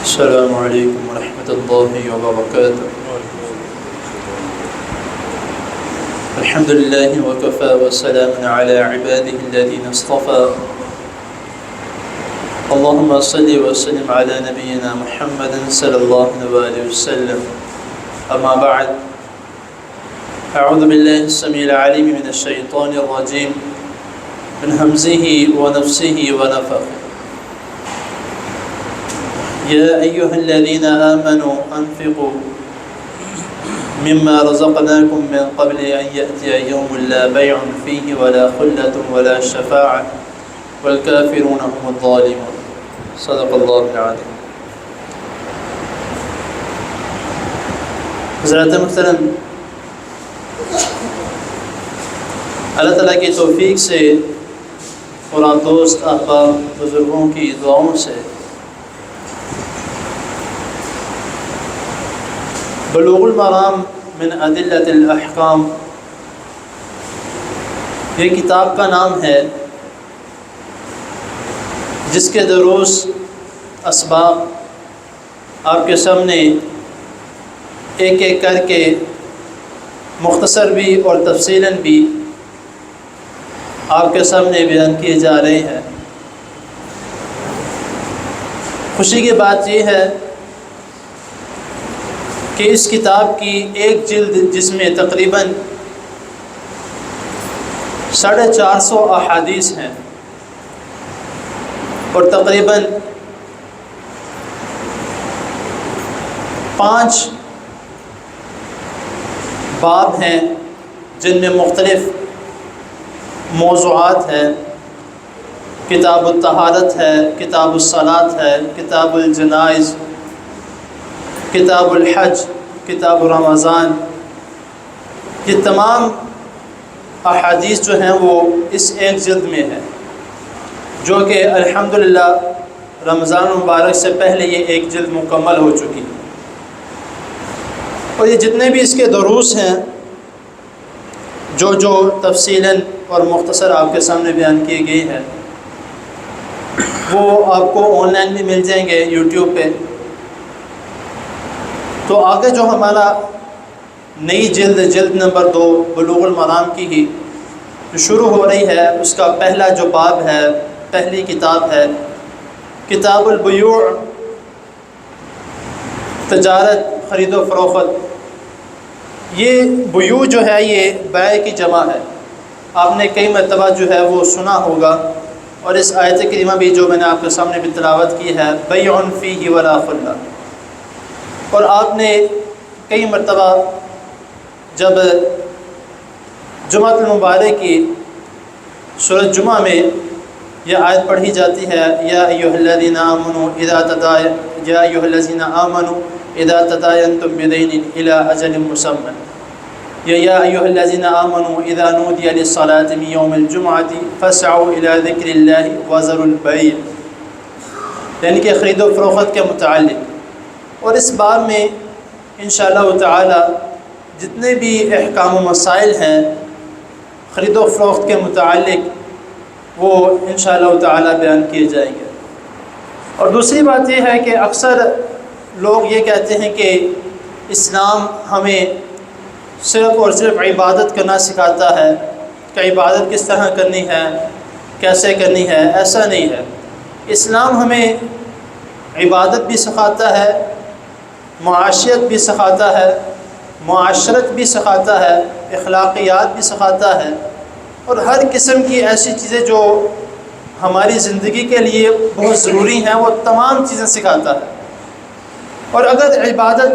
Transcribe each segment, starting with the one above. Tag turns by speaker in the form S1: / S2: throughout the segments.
S1: السلام علیکم ورحمۃ اللہ وبرکاتہ۔ الحمد للہ وکفى وسلام علی عباده الذین اصطفى۔ اللهم صل وسلم علی نبینا محمد صلی اللہ علیہ وسلم۔ اما بعد، اعوذ باللہ السمیع العلیم من الشیطان الرجیم من همزه ونفسه ونفخه۔ یا ایها الذین آمنوا انفقوا مما رزقناکم من قبل ان یأتی یوم لا بیع فیہ ولا خلة ولا شفاعة والکافرون هم الظالمون۔ صدق اللہ العظیم۔ حضرات محترم، اللہ تعالیٰ کی توفیق سے اور آپ دوست احباب بزرگوں کی دعاؤں سے بلوغ المرام من ادلۃ الاحکام یہ کتاب کا نام ہے، جس کے دروس اسباب آپ کے سامنے ایک ایک کر کے مختصر بھی اور تفصیلاً بھی آپ کے سامنے بیان کیے جا رہے ہیں۔ خوشی کی بات یہ ہے کہ اس کتاب کی ایک جلد، جس میں تقریباً 450 احادیث ہیں اور تقریباً 5 باب ہیں جن میں مختلف موضوعات ہیں۔ کتاب الطہارت ہے، کتاب الصلاۃ ہے، کتاب الجنائز، کتاب الحج، کتاب رمضان۔ یہ تمام احادیث جو ہیں وہ اس ایک جلد میں ہیں، جو کہ الحمدللہ رمضان المبارک سے پہلے یہ ایک جلد مکمل ہو چکی ہے۔ اور یہ جتنے بھی اس کے دروس ہیں جو تفصیلاً اور مختصر آپ کے سامنے بیان کیے گئے ہیں، وہ آپ کو آن لائن بھی مل جائیں گے یوٹیوب پہ۔ تو آگے جو ہمارا نئی جلد نمبر 2 بلوغ المرام کی ہی جو شروع ہو رہی ہے، اس کا پہلا جو باب ہے، پہلی کتاب ہے کتاب البیوع، تجارت، خرید و فروخت۔ یہ بیوع جو ہے یہ بیع کی جمع ہے۔ آپ نے کئی مرتبہ جو ہے وہ سنا ہوگا، اور اس آیت کریمہ بھی جو میں نے آپ کے سامنے بھی تلاوت کی ہے، بیع فیہ ولا خلہ۔ اور آپ نے کئی مرتبہ جب جمعۃ المبارک کی سورۃ جمعہ میں یہ آیت پڑھی جاتی ہے، یا ایھا الذین آمنوا اذا تداینتم بدین الی اجل مسمى، یا ایھا الذین آمنوا اذا نودی للصلاۃ من یوم الجمعۃ فاسعوا الی ذکر اللہ وذروا البیع، یعنی کہ خرید و فروخت کے متعلق۔ اور اس باب میں انشاءاللہ تعالی جتنے بھی احکام و مسائل ہیں خرید و فروخت کے متعلق وہ انشاءاللہ تعالی بیان کیے جائیں گے۔ اور دوسری بات یہ ہے کہ اکثر لوگ یہ کہتے ہیں کہ اسلام ہمیں صرف اور صرف عبادت کرنا سکھاتا ہے، کہ عبادت کس طرح کرنی ہے، کیسے کرنی ہے۔ ایسا نہیں ہے۔ اسلام ہمیں عبادت بھی سکھاتا ہے، معاشیت بھی سکھاتا ہے، معاشرت بھی سکھاتا ہے، اخلاقیات بھی سکھاتا ہے، اور ہر قسم کی ایسی چیزیں جو ہماری زندگی کے لیے بہت ضروری ہیں وہ تمام چیزیں سکھاتا ہے۔ اور اگر عبادت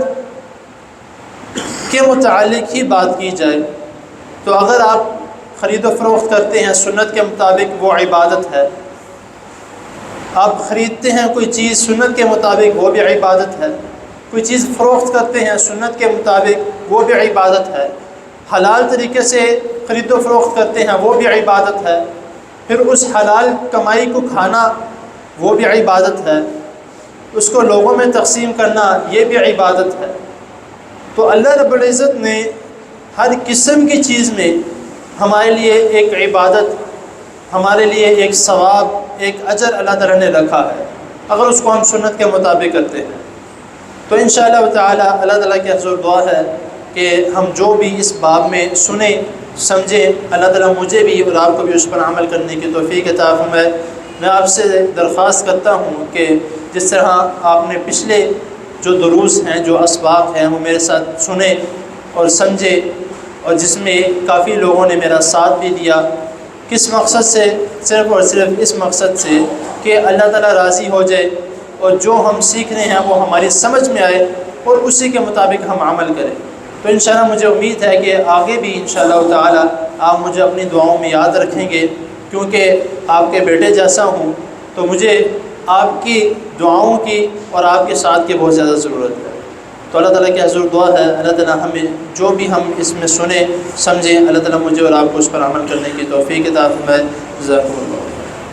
S1: کے متعلق ہی بات کی جائے تو اگر آپ خرید و فروخت کرتے ہیں سنت کے مطابق وہ عبادت ہے، آپ خریدتے ہیں کوئی چیز سنت کے مطابق وہ بھی عبادت ہے، کوئی چیز فروخت کرتے ہیں سنت کے مطابق وہ بھی عبادت ہے، حلال طریقے سے خرید و فروخت کرتے ہیں وہ بھی عبادت ہے، پھر اس حلال کمائی کو کھانا وہ بھی عبادت ہے، اس کو لوگوں میں تقسیم کرنا یہ بھی عبادت ہے۔ تو اللہ رب العزت نے ہر قسم کی چیز میں ہمارے لیے ایک عبادت، ہمارے لیے ایک ثواب، ایک اجر اللہ تعالیٰ نے رکھا ہے۔ اگر اس کو ہم سنت کے مطابق کرتے ہیں تو انشاءاللہ تعالی اللہ تعالیٰ کی حضور دعا ہے کہ ہم جو بھی اس باب میں سنیں سمجھیں، اللہ تعالیٰ مجھے بھی اور آپ کو بھی اس پر عمل کرنے کی توفیق عطا فرمائے۔ میں آپ سے درخواست کرتا ہوں کہ جس طرح آپ نے پچھلے جو دروس ہیں، جو اسباق ہیں، وہ میرے ساتھ سنیں اور سمجھے، اور جس میں کافی لوگوں نے میرا ساتھ بھی دیا، کس مقصد سے؟ صرف اور صرف اس مقصد سے کہ اللہ تعالیٰ راضی ہو جائے اور جو ہم سیکھ رہے ہیں وہ ہماری سمجھ میں آئے اور اسی کے مطابق ہم عمل کریں۔ تو انشاءاللہ مجھے امید ہے کہ آگے بھی انشاءاللہ تعالی آپ مجھے اپنی دعاؤں میں یاد رکھیں گے، کیونکہ آپ کے بیٹے جیسا ہوں تو مجھے آپ کی دعاؤں کی اور آپ کے ساتھ کی بہت زیادہ ضرورت ہے۔ تو اللہ تعالیٰ کی حضور دعا ہے اللہ تعالیٰ ہمیں جو بھی ہم اس میں سنیں سمجھیں، اللہ تعالیٰ مجھے اور آپ کو اس پر عمل کرنے کی توفیق عطا فرمائے۔ جزاکم اللہ۔